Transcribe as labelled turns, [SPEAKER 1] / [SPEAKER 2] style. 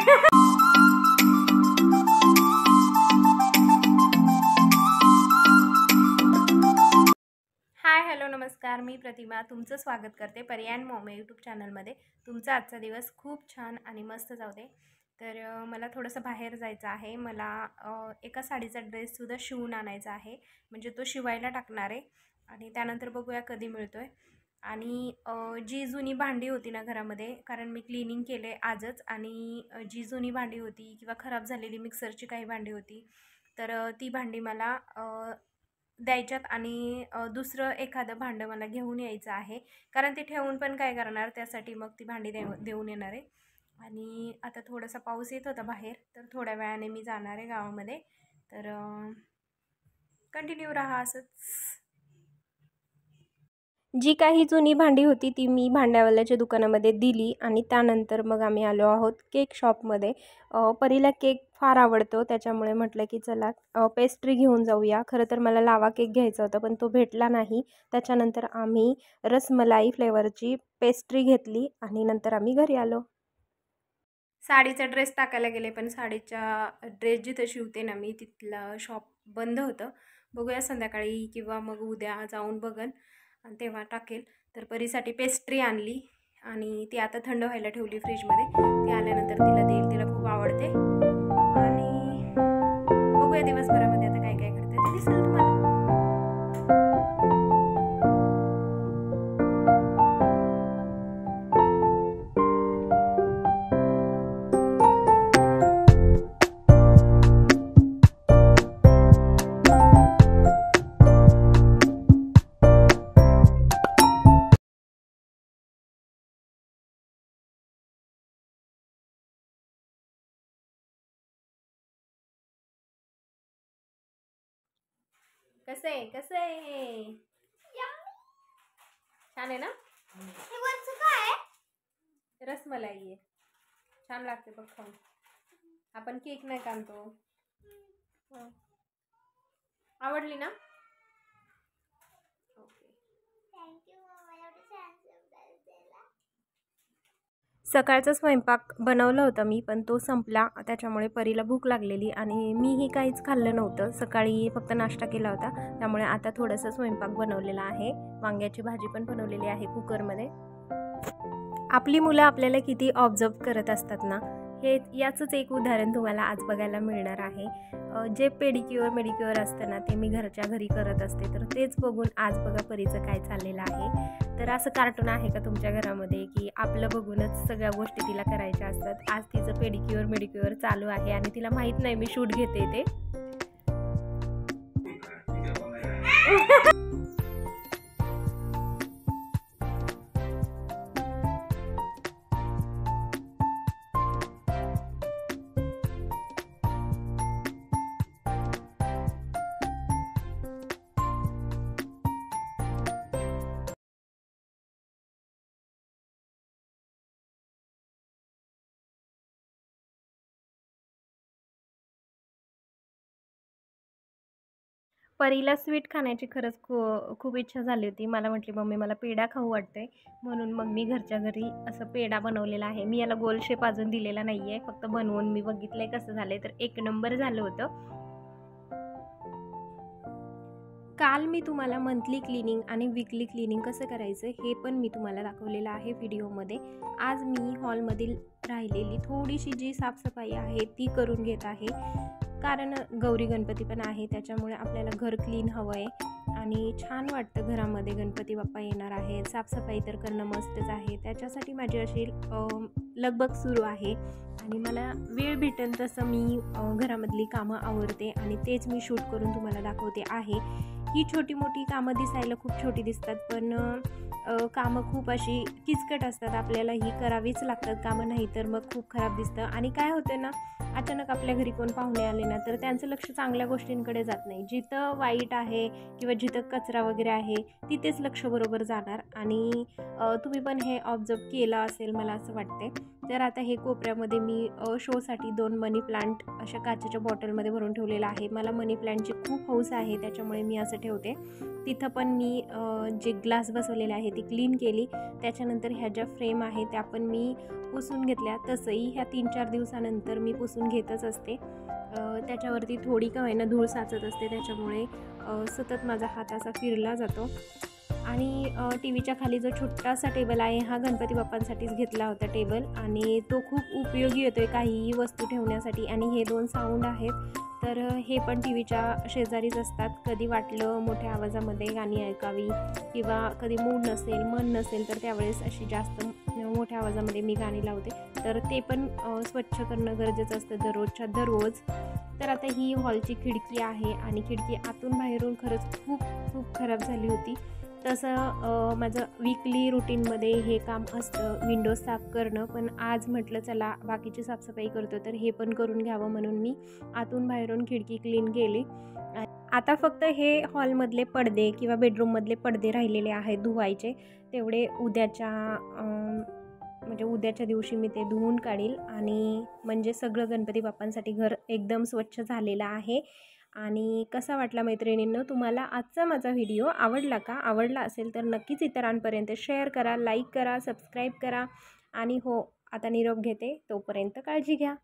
[SPEAKER 1] Hi hello नमस्कार, मी प्रतिमा तुमचं स्वागत करते पर्यायन मॉमे यूट्यूब चॅनलमध्ये। तुमचा आजचा दिवस खूप छान आणि मस्त जाऊ दे। तर मला थोडंसं बाहेर जायचं आहे। मला एका साडीचा ड्रेससुद्धा शिवून आणायचा आहे, म्हणजे तो शिवायला टाकणार आहे आणि त्यानंतर बघूया कधी मिळतोय। आणि जी जुनी भांडी होती ना घरामध्ये, कारण मी क्लिनिंग केले आजच, आणि जी जुनी भांडी होती किंवा खराब झालेली मिक्सरची काही भांडी होती, तर ती भांडी मला द्यायच्यात आणि दुसरं एखादं भांडं मला घेऊन यायचं आहे, कारण ते ठेवून पण काय करणार, त्यासाठी मग ती भांडी देऊन येणार आहे। आणि आता थोडासा पाऊस येत होता बाहेर, तर थोड्या वेळाने मी जाणार आहे गावामध्ये। तर कंटिन्यू राहा असंच। जी काही जुनी भांडी होती ती मी भांड्यावाल्याच्या दुकानामध्ये दिली आणि त्यानंतर मग आम्ही आलो आहोत केक शॉपमध्ये। परीला केक फार आवडतो, त्याच्यामुळे म्हटलं की चला पेस्ट्री घेऊन जाऊया। खरं तर मला लावा केक घ्यायचा होता पण तो भेटला नाही, त्याच्यानंतर आम्ही रसमलाई फ्लेवरची पेस्ट्री घेतली आणि नंतर आम्ही घरी आलो। साडीचा ड्रेस टाकायला गेले, पण साडीचा ड्रेस जिथं शिवते ना मी तिथलं शॉप बंद होतं। बघूया संध्याकाळी किंवा मग उद्या जाऊन बघन आणि तेव्हा टाकेल। तर परीसाठी पेस्ट्री आणली आणि ती आता थंड व्हायला ठेवली फ्रीजमध्ये। ती आल्यानंतर तिला देईल, तिला खूप आवडते। आणि बघूया दिवसभरामध्ये आता काय काय करते ते दिसेल तुम्हाला। कसं आहे कसं आहे? छान आहे ना? रसमलाई आहे, छान लागते बघ खाऊन। आपण केक नाही आणतो। आवडली ना? सकाळचा स्वयंपाक बनवलं होतं मी, पण तो संपला, त्याच्यामुळे परीला भूक लागलेली आणि मीही काहीच खाल्लं नव्हतं। सकाळी फक्त नाश्ता केला होता, त्यामुळे आता थोडंसं स्वयंपाक बनवलेला आहे। वांग्याची भाजी पण बनवलेली आहे कुकरमध्ये। आपली मुलं आपल्याला किती ऑब्झर्व करत असतात ना, हे याचंच एक उदाहरण तुम्हाला आज बघायला मिळणार आहे। जे पेडिक्युअर मेडिक्युअर असतं ना, ते मी घरच्या घरी करत असते, तर तेच बघून आज बघा परीचं काय चाललेलं आहे। तर असं कार्टून आहे का तुमच्या घरामध्ये की आपलं बघूनच सगळ्या गोष्टी तिला करायच्या असतात? आज तिचं पेडिक्युअर मेडिक्युअर चालू आहे आणि तिला माहीत नाही मी शूट घेते ते। परीला स्वीट खाण्याची खरंच खूप इच्छा झाली होती। मला म्हटली मम्मी मला पेढा खाऊ वाटतंय, म्हणून मग मी घरच्या घरी असं पेढा बनवलेला आहे। मी याला गोल शेप अजून दिलेला नाही आहे, फक्त बनवून मी बघितलंय कसं झालंय, तर एक नंबर झालं होतं। काल मी तुम्हाला मंथली क्लिनिंग आणि वीकली क्लिनिंग कसं करायचं हे पण मी तुम्हाला दाखवलेलं आहे व्हिडिओमध्ये। आज मी हॉलमधील राहिलेली थोडीशी जी साफसफाई आहे ती करून घेत आहे, कारण गौरी गणपती पण आहे, त्याच्यामुळे आपल्याला घर क्लीन हवं आहे आणि छान वाटतं घरामध्ये। गणपती बाप्पा येणार आहे, साफसफाई तर करणं मस्तच आहे, त्याच्यासाठी माझी अशी लगबग सुरू आहे। आणि मला वेळ भेटेल तसं मी घरामधली कामं आवरते आणि तेच मी शूट करून तुम्हाला दाखवते आहे। ही छोटी मोठी कामं दिसायला खूप छोटी दिसतात, पण कामं खूप अशी किचकट असतात, आपल्याला ही करावीच लागतात कामं, नाही तर मग खूप खराब दिसतं। आणि काय होतं ना, अचानक आपल्या घरी कोण पाहुणे आले ना, तर त्यांचं लक्ष चांगल्या गोष्टींकडे जात नाही। जिथं वाईट आहे किंवा जिथं कचरा वगैरे आहे तिथेच लक्ष बरोबर जाणार। आणि तुम्ही पण हे ऑब्झर्व केलं असेल मला असं वाटते। तर आता हे कोपऱ्यामध्ये मी शोसाठी 2 मनी प्लांट अशा काचेच्या बॉटलमध्ये भरून ठेवलेला आहे. मला मनी प्लांटची खूप हौस आहे, त्याच्यामुळे मी असं ठेवते. तिथं पण मी जे ग्लास बसवलेले आहे ती क्लीन केली. त्याच्यानंतर ह्या ज्या फ्रेम आहे त्या पण मी पुसून घेतल्या. तसंही ह्या 3-4 दिवसानंतर मी पुसून घेतच असते. त्याच्यावरती थोडी का होईना धूळ साचत असते, त्याच्यामुळे सतत माझा हात असा फिरला जातो. आणि टी व्हीच्या खाली जो छोटासा टेबल आहे हा गणपती बाप्पांसाठीच घेतला होता टेबल, आणि तो खूप उपयोगी येतो आहे काहीही वस्तू ठेवण्यासाठी. आणि हे 2 साऊंड आहेत, तर हे पण टी व्हीच्या शेजारीच असतात. कधी वाटलं मोठ्या आवाजामध्ये गाणी ऐकावी किंवा कधी मूड नसेल, मन नसेल, तर त्यावेळेस अशी जास्त मोठ्या आवाजामध्ये मी गाणी लावते. तर ते पण स्वच्छ करणं गरजेचं असतं दररोजच्या दररोज. तर आता ही हॉलची खिडकी आहे, आणि खिडकी आतून बाहेरून खरंच खूप खूप खराब झाली होती. तसं माझं वीकली रुटीनमध्ये हे काम असतं, विंडोज साफ करणं. पण आज म्हटलं चला बाकीची साफसफाई करतो तर हे पण करून घ्यावं, म्हणून मी आतून बाहेरून खिडकी क्लीन केली. आता फक्त हे हॉलमधले पडदे किंवा बेडरूममधले पडदे राहिलेले आहेत धुवायचे. तेवढे उद्याच्या दिवशी मी ते धुवून काढील, आणि म्हणजे सगळं गणपती बाप्पांसाठी घर एकदम स्वच्छ झालेलं आहे. आणि कसा वाटला मैत्रिणींनो तुम्हाला आजचा माझा व्हिडिओ? आवडला का? आवडला असेल तर नक्कीच इतरांपर्यंत शेअर करा, लाईक करा, सबस्क्राईब करा. आणि हो, आता निरोप घेते. तोपर्यंत काळजी घ्या.